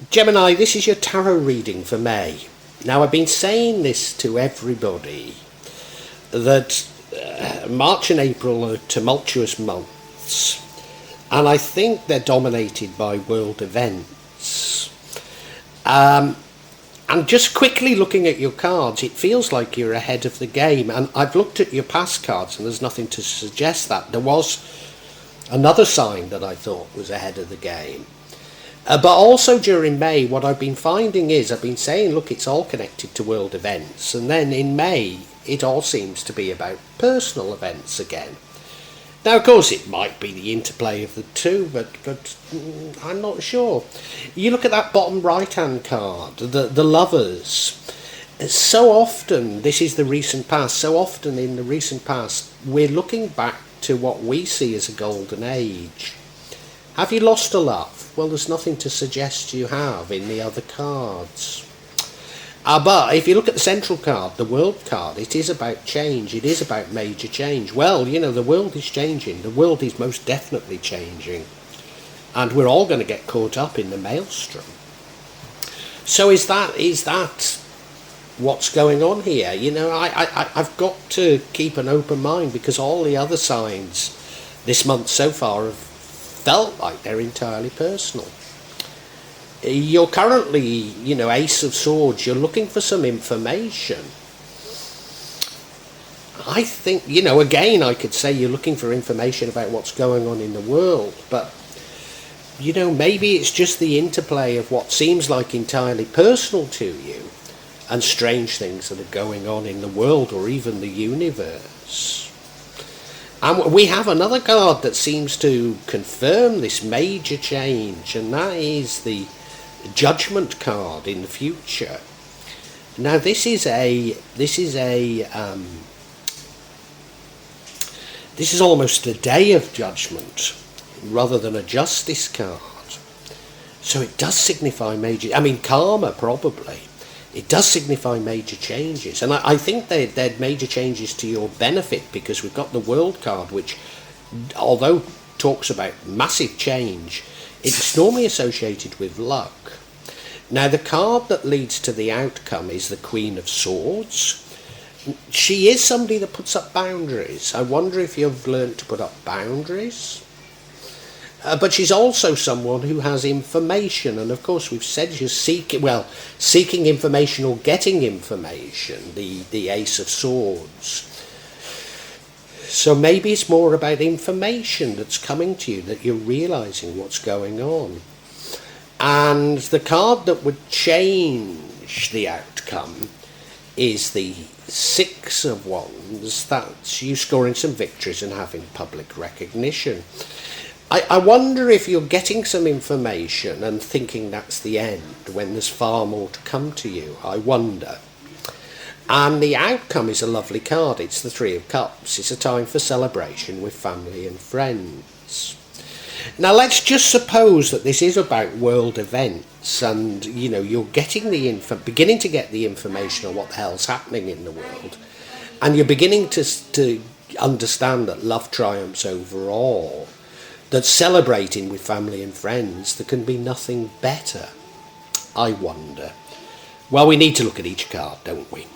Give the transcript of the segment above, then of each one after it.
Gemini, this is your tarot reading for May. Now, I've been saying this to everybody, that March and April are tumultuous months, and I think they're dominated by world events. And just quickly looking at your cards, it feels like you're ahead of the game, and I've looked at your past cards and there's nothing to suggest that. There was another sign that I thought was ahead of the game. But also during May, what I've been finding is, I've been saying, look, it's all connected to world events. And then in May, it all seems to be about personal events again. Now, of course, it might be the interplay of the two, but I'm not sure. You look at that bottom right-hand card, the lovers. So often, this is the recent past, so often in the recent past, we're looking back to what we see as a golden age. Have you lost a love? Well, there's nothing to suggest you have in the other cards. But if you look at the central card, the world card, it is about change. It is about major change. Well, you know, the world is changing. The world is most definitely changing. And we're all going to get caught up in the maelstrom. So is that what's going on here? You know, I've got to keep an open mind, because all the other signs this month so far have felt like they're entirely personal. You're currently, you know, Ace of Swords, you're looking for some information. I think, you know, again, I could say you're looking for information about what's going on in the world, but, you know, maybe it's just the interplay of what seems like entirely personal to you and strange things that are going on in the world or even the universe. And we have another card that seems to confirm this major change, and that is the Judgment card in the future. Now, this is almost a day of judgment rather than a justice card. So it does signify major, I mean, karma probably. It does signify major changes, and I think they're major changes to your benefit, because we've got the World card, which, although talks about massive change, it's normally associated with luck. Now, the card that leads to the outcome is the Queen of Swords. She is somebody that puts up boundaries. I wonder if you've learned to put up boundaries. But she's also someone who has information, and of course we've said you're seeking information or getting information, the Ace of Swords. So maybe it's more about information that's coming to you, that you're realising what's going on. And the card that would change the outcome is the Six of Wands. That's you scoring some victories and having public recognition. I wonder if you're getting some information and thinking that's the end, when there's far more to come to you. I wonder. And the outcome is a lovely card. It's the Three of Cups. It's a time for celebration with family and friends. Now, let's just suppose that this is about world events, and, you know, you're getting beginning to get the information on what the hell's happening in the world, and you're beginning to understand that love triumphs over all. That celebrating with family and friends, there can be nothing better. I wonder. Well, we need to look at each card, don't we?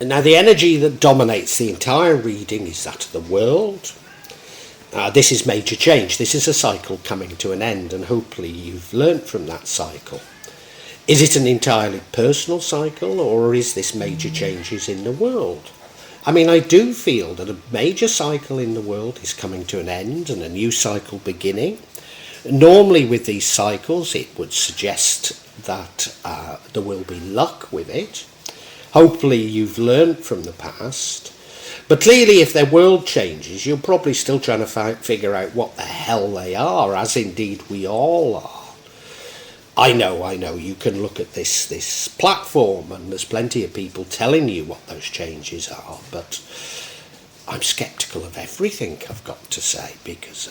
Now, the energy that dominates the entire reading is that of the world. This is major change. This is a cycle coming to an end, and hopefully you've learnt from that cycle. Is it an entirely personal cycle, or is this major changes in the world? I mean, I do feel that a major cycle in the world is coming to an end and a new cycle beginning. Normally with these cycles, it would suggest that there will be luck with it. Hopefully you've learned from the past. But clearly, if their world changes, you're probably still trying to figure out what the hell they are, as indeed we all are. I know, you can look at this platform and there's plenty of people telling you what those changes are, but I'm sceptical of everything, I've got to say, because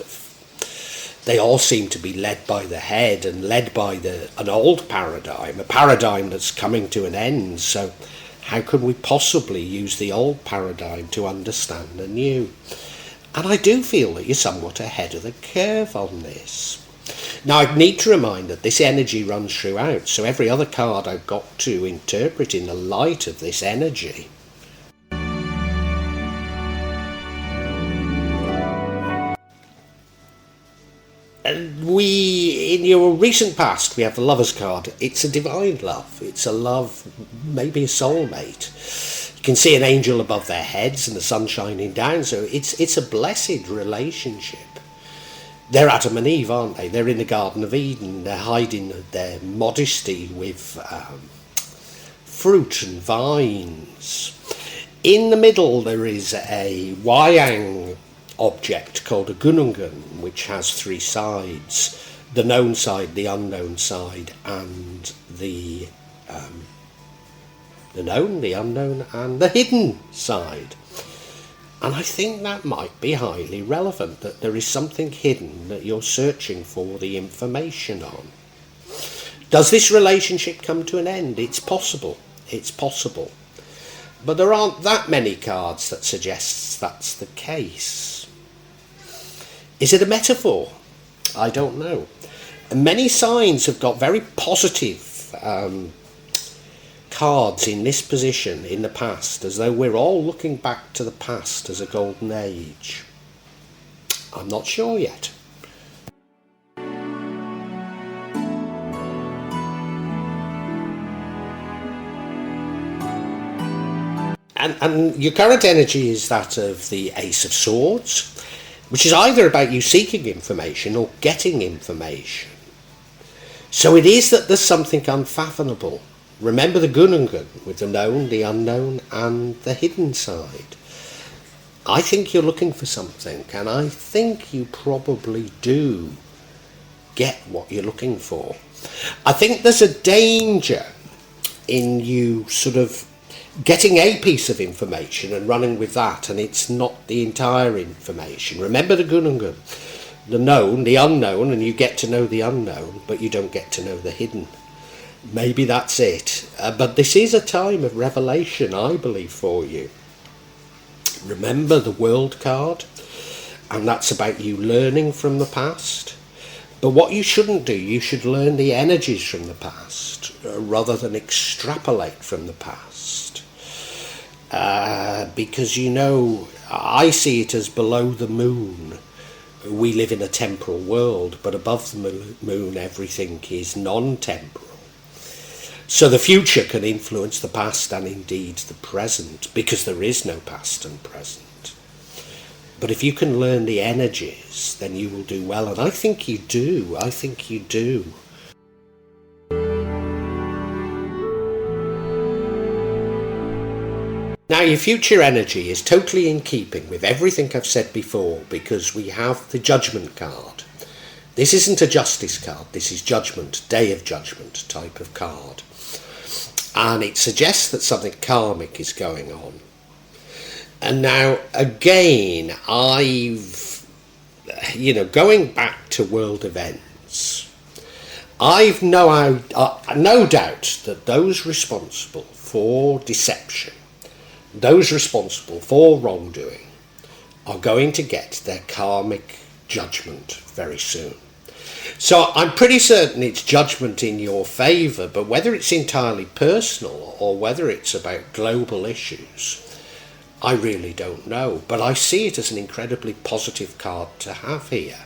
they all seem to be led by the head and led by an old paradigm, a paradigm that's coming to an end, so how can we possibly use the old paradigm to understand the new? And I do feel that you're somewhat ahead of the curve on this. Now, I need to remind that this energy runs throughout, so every other card I've got to interpret in the light of this energy. And in your recent past, we have the Lover's card. It's a divine love. It's a love, maybe a soulmate. You can see an angel above their heads and the sun shining down, so it's a blessed relationship. They're Adam and Eve, aren't they? They're in the Garden of Eden. They're hiding their modesty with fruit and vines. In the middle, there is a Wayang object called a gunungun, which has three sides: the known side, the unknown side, and the known, the unknown, and the hidden side. And I think that might be highly relevant, that there is something hidden that you're searching for the information on. Does this relationship come to an end? It's possible. It's possible. But there aren't that many cards that suggests that's the case. Is it a metaphor? I don't know. Many signs have got very positive cards in this position in the past, as though we're all looking back to the past as a golden age. I'm not sure yet. And your current energy is that of the Ace of Swords, which is either about you seeking information or getting information. So it is that there's something unfathomable. Remember the Gunungun with the known, the unknown, and the hidden side. I think you're looking for something, and I think you probably do get what you're looking for. I think there's a danger in you sort of getting a piece of information and running with that, and it's not the entire information. Remember the Gunungun, the known, the unknown, and you get to know the unknown, but you don't get to know the hidden. Maybe that's it. But this is a time of revelation, I believe, for you. Remember the World card, and that's about you learning from the past. But what you shouldn't do, you should learn the energies from the past rather than extrapolate from the past. Because, you know, I see it as below the moon. We live in a temporal world, but above the moon everything is non-temporal. So the future can influence the past and indeed the present, because there is no past and present. But if you can learn the energies, then you will do well, and I think you do. I think you do. Now, your future energy is totally in keeping with everything I've said before, because we have the Judgment card. This isn't a Justice card, this is Judgment, Day of Judgment type of card. And it suggests that something karmic is going on. And now, again, going back to world events, I've no doubt that those responsible for deception, those responsible for wrongdoing, are going to get their karmic judgment very soon. So I'm pretty certain it's judgment in your favour, but whether it's entirely personal or whether it's about global issues, I really don't know. But I see it as an incredibly positive card to have here.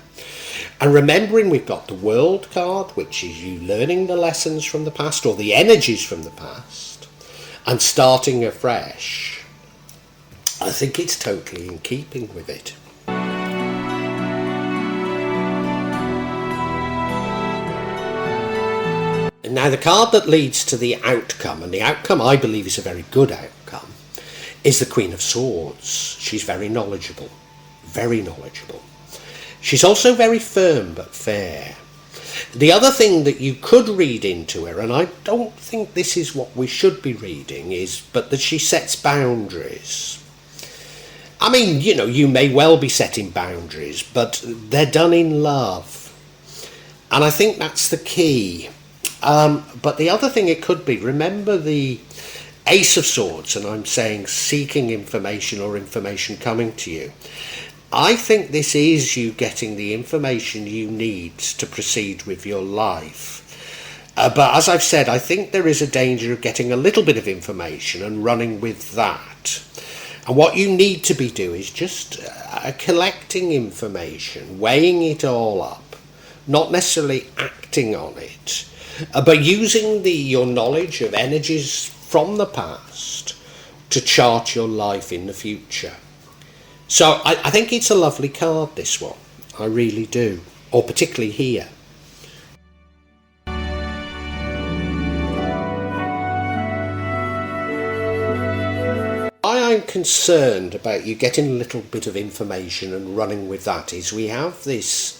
And remembering we've got the World card, which is you learning the lessons from the past or the energies from the past and starting afresh. I think it's totally in keeping with it. Now, the card that leads to the outcome, and the outcome I believe is a very good outcome, is the Queen of Swords. She's very knowledgeable, very knowledgeable. She's also very firm but fair. The other thing that you could read into her, and I don't think this is what we should be reading, is but that she sets boundaries. I mean, you know, you may well be setting boundaries, but they're done in love. And I think that's the key. But the other thing it could be, remember the Ace of Swords, and I'm saying seeking information or information coming to you. I think this is you getting the information you need to proceed with your life. But as I've said, I think there is a danger of getting a little bit of information and running with that. And what you need to be doing is just collecting information, weighing it all up, not necessarily acting on it, but using your knowledge of energies from the past to chart your life in the future. So I think it's a lovely card, this one. I really do. Or particularly here. Why I'm concerned about you getting a little bit of information and running with that is we have this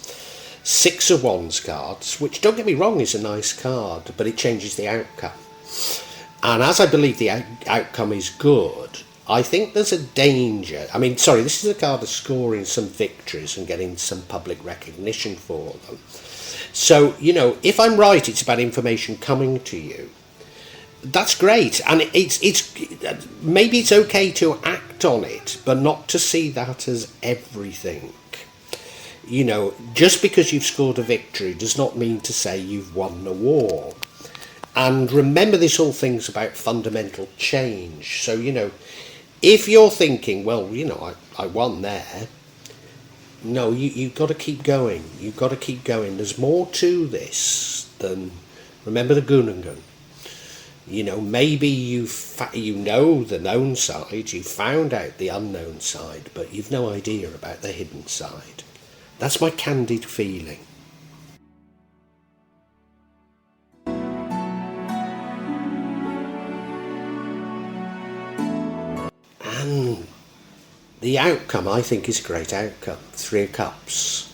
Six of Wands cards, which, don't get me wrong, is a nice card, but it changes the outcome. And as I believe the outcome is good, I think there's a danger. This is a card of scoring some victories and getting some public recognition for them. So, if I'm right, it's about information coming to you. That's great, and it's maybe it's okay to act on it, but not to see that as everything. Just because you've scored a victory does not mean to say you've won the war. And remember, this whole thing's about fundamental change. So, if you're thinking, well, I won there, no, you've got to keep going. You've got to keep going. There's more to this than, remember the Gunungun. Maybe you know the known side, you found out the unknown side, but you've no idea about the hidden side. That's my candid feeling. And the outcome, I think, is a great outcome. 3 of Cups.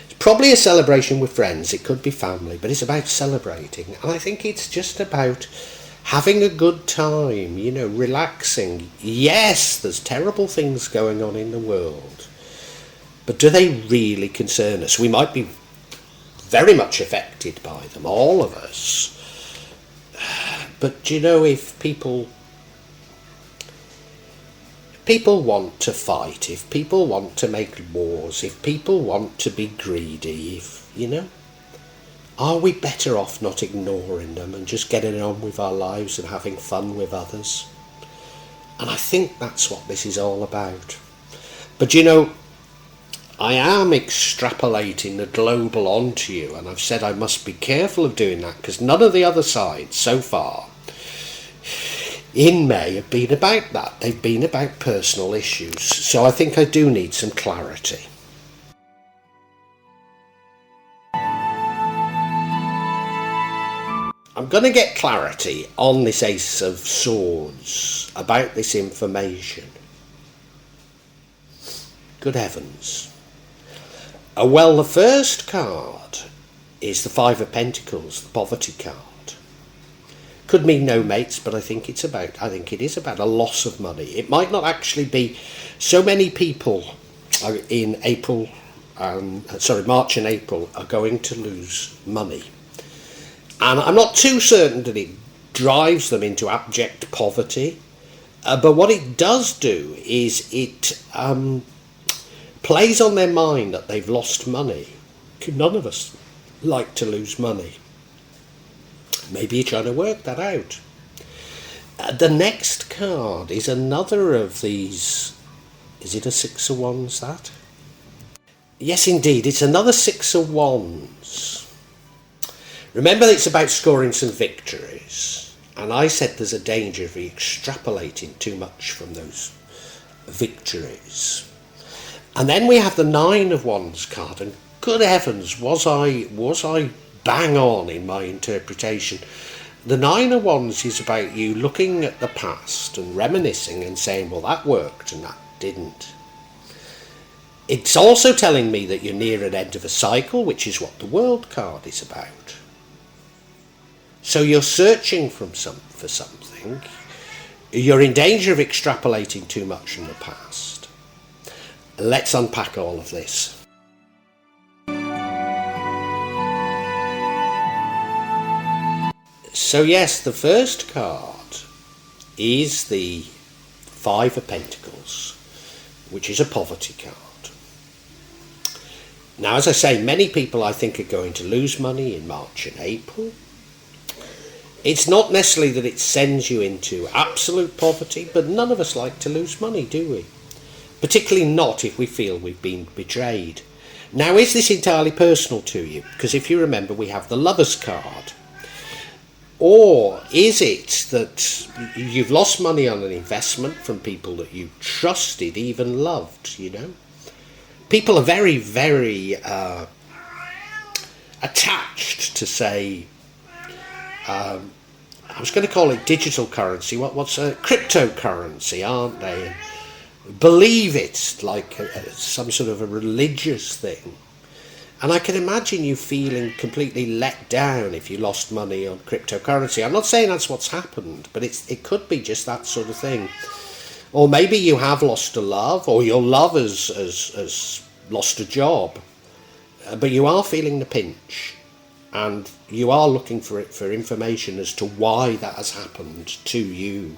It's probably a celebration with friends, it could be family, but it's about celebrating. And I think it's just about having a good time, relaxing. Yes, there's terrible things going on in the world, but do they really concern us? We might be very much affected by them, all of us. But if people want to fight, if people want to make wars, if people want to be greedy, are we better off not ignoring them and just getting on with our lives and having fun with others? And I think that's what this is all about. But I am extrapolating the global onto you, and I've said I must be careful of doing that because none of the other sides so far in May have been about that. They've been about personal issues. So I think I do need some clarity. I'm going to get clarity on this Ace of Swords about this information. Good heavens. Well, the first card is the Five of Pentacles, the poverty card. Could mean no mates, but I think it is about a loss of money. It might not actually be. So many people in March and April are going to lose money. And I'm not too certain that it drives them into abject poverty. But what it does do is it plays on their mind that they've lost money. None of us like to lose money. Maybe you're trying to work that out. The next card is another of these. Is it a Six of Wands, that? Yes, indeed. It's another Six of Wands. Remember, it's about scoring some victories. And I said there's a danger of extrapolating too much from those victories. And then we have the Nine of Wands card. And good heavens, was I bang on in my interpretation? The Nine of Wands is about you looking at the past and reminiscing and saying, well, that worked and that didn't. It's also telling me that you're near an end of a cycle, which is what the World card is about. So you're searching for something. You're in danger of extrapolating too much from the past. Let's unpack all of this. So yes, the first card is the Five of Pentacles, which is a poverty card. Now, as I say, many people I think are going to lose money in March and April. It's not necessarily that it sends you into absolute poverty, but none of us like to lose money, do we? Particularly not if we feel we've been betrayed. Now, is this entirely personal to you? Because if you remember, we have the Lover's card. Or is it that you've lost money on an investment from people that you trusted, even loved, you know? People are very, very attached to, say, I was going to call it digital currency. What's cryptocurrency, aren't they? And believe it like some sort of a religious thing. And I can imagine you feeling completely let down if you lost money on cryptocurrency. I'm not saying that's what's happened, but it could be just that sort of thing. Or maybe you have lost a love, or your love has lost a job, but you are feeling the pinch, and you are looking for information as to why that has happened to you.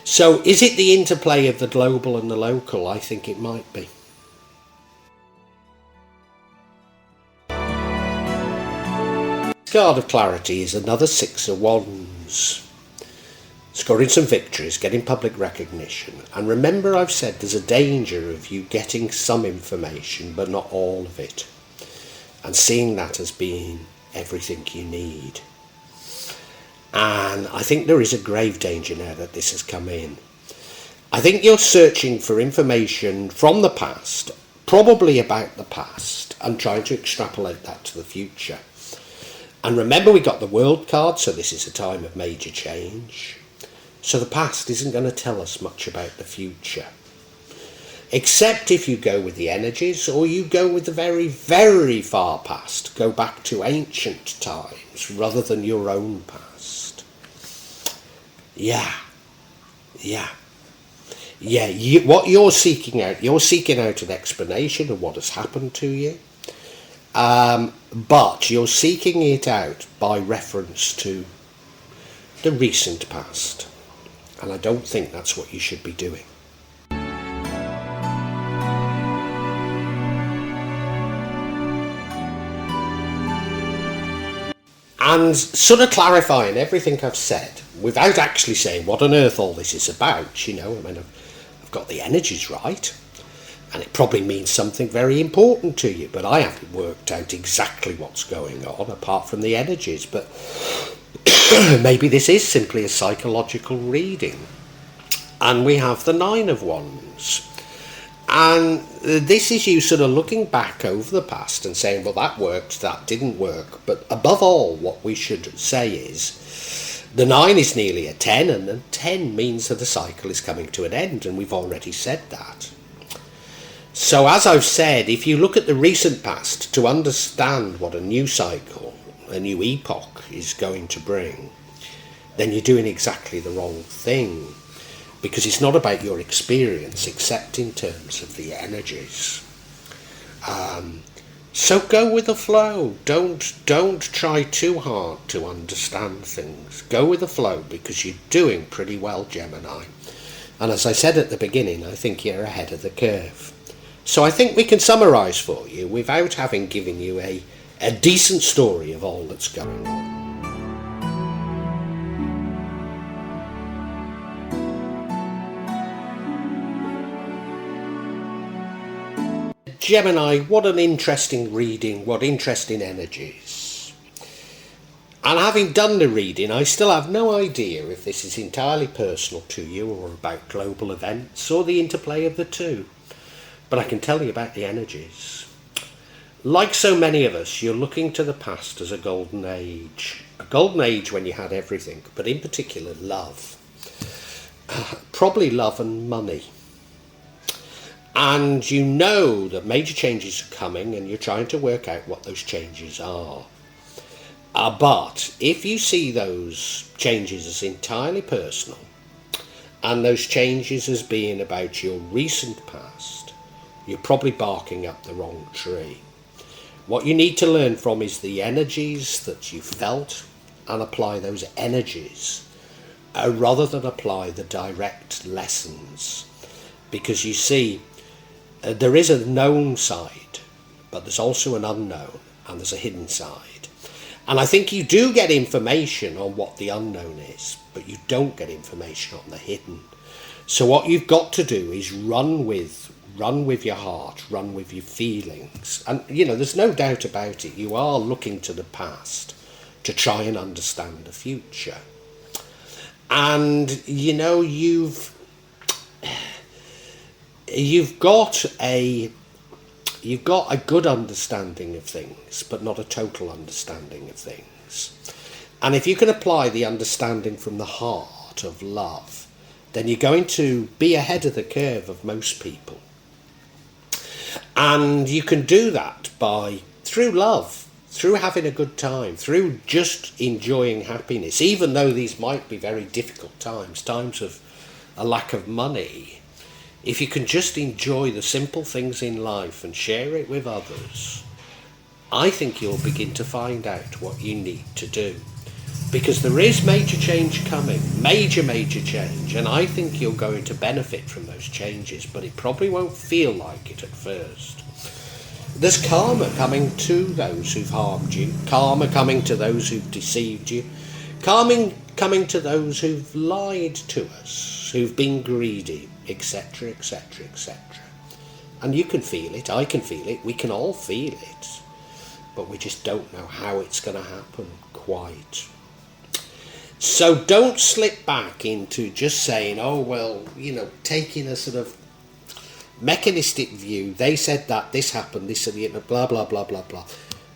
So is it the interplay of the global and the local? I think it might be. Card of Clarity is another Six of Wands. Scoring some victories, getting public recognition. And remember, I've said there's a danger of you getting some information, but not all of it. And seeing that as being everything you need. And I think there is a grave danger now that this has come in. I think you're searching for information from the past, probably about the past, and trying to extrapolate that to the future. And remember, we got the World card, so this is a time of major change. So the past isn't going to tell us much about the future. Except if you go with the energies, or you go with the very, very far past. Go back to ancient times, rather than your own past. Yeah. What you're seeking out an explanation of what has happened to you. But you're seeking it out by reference to the recent past. And I don't think that's what you should be doing. And sort of clarifying everything I've said, without actually saying what on earth all this is about, you know. I mean, I've got the energies right. And it probably means something very important to you, but I haven't worked out exactly what's going on apart from the energies. But maybe this is simply a psychological reading. And we have the Nine of Wands. And this is you sort of looking back over the past and saying, well, that worked, that didn't work. But above all, what we should say is the 9 is nearly a 10, and the 10 means that the cycle is coming to an end, and we've already said that. So as I've said, if you look at the recent past to understand what a new cycle, a new epoch is going to bring, then you're doing exactly the wrong thing. Because it's not about your experience, except in terms of the energies. So go with the flow. Don't try too hard to understand things. Go with the flow, because you're doing pretty well, Gemini. And as I said at the beginning, I think you're ahead of the curve. So I think we can summarise for you without having given you a decent story of all that's going on. Gemini, what an interesting reading, what interesting energies. And having done the reading, I still have no idea if this is entirely personal to you or about global events or the interplay of the two. But I can tell you about the energies. Like so many of us, you're looking to the past as a golden age. A golden age when you had everything, but in particular love. Probably love and money. And you know that major changes are coming, and you're trying to work out what those changes are. But if you see those changes as entirely personal, and those changes as being about your recent past, you're probably barking up the wrong tree. What you need to learn from is the energies that you felt, and apply those energies rather than apply the direct lessons. Because you see, There is a known side, but there's also an unknown, and there's a hidden side. And I think you do get information on what the unknown is, but you don't get information on the hidden. So what you've got to do is run with your heart, run with your feelings. And, there's no doubt about it, you are looking to the past to try and understand the future. And, you've got a good understanding of things, but not a total understanding of things. And if you can apply the understanding from the heart of love, then you're going to be ahead of the curve of most people. And you can do that through love, through having a good time, through just enjoying happiness, even though these might be very difficult times of a lack of money. If you can just enjoy the simple things in life and share it with others, I think you'll begin to find out what you need to do. Because there is major change coming, major change, and I think you're going to benefit from those changes, but it probably won't feel like it at first. There's karma coming to those who've harmed you, karma coming to those who've deceived you, karma coming to those who've lied to us, who've been greedy, etc, etc, etc. And you can feel it, I can feel it, we can all feel it, but we just don't know how it's going to happen quite. So don't slip back into just saying, taking a sort of mechanistic view. They said that, this happened, this and that, blah, blah, blah, blah, blah.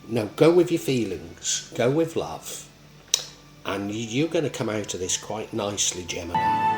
No, go with your feelings, go with love, and you're going to come out of this quite nicely, Gemini.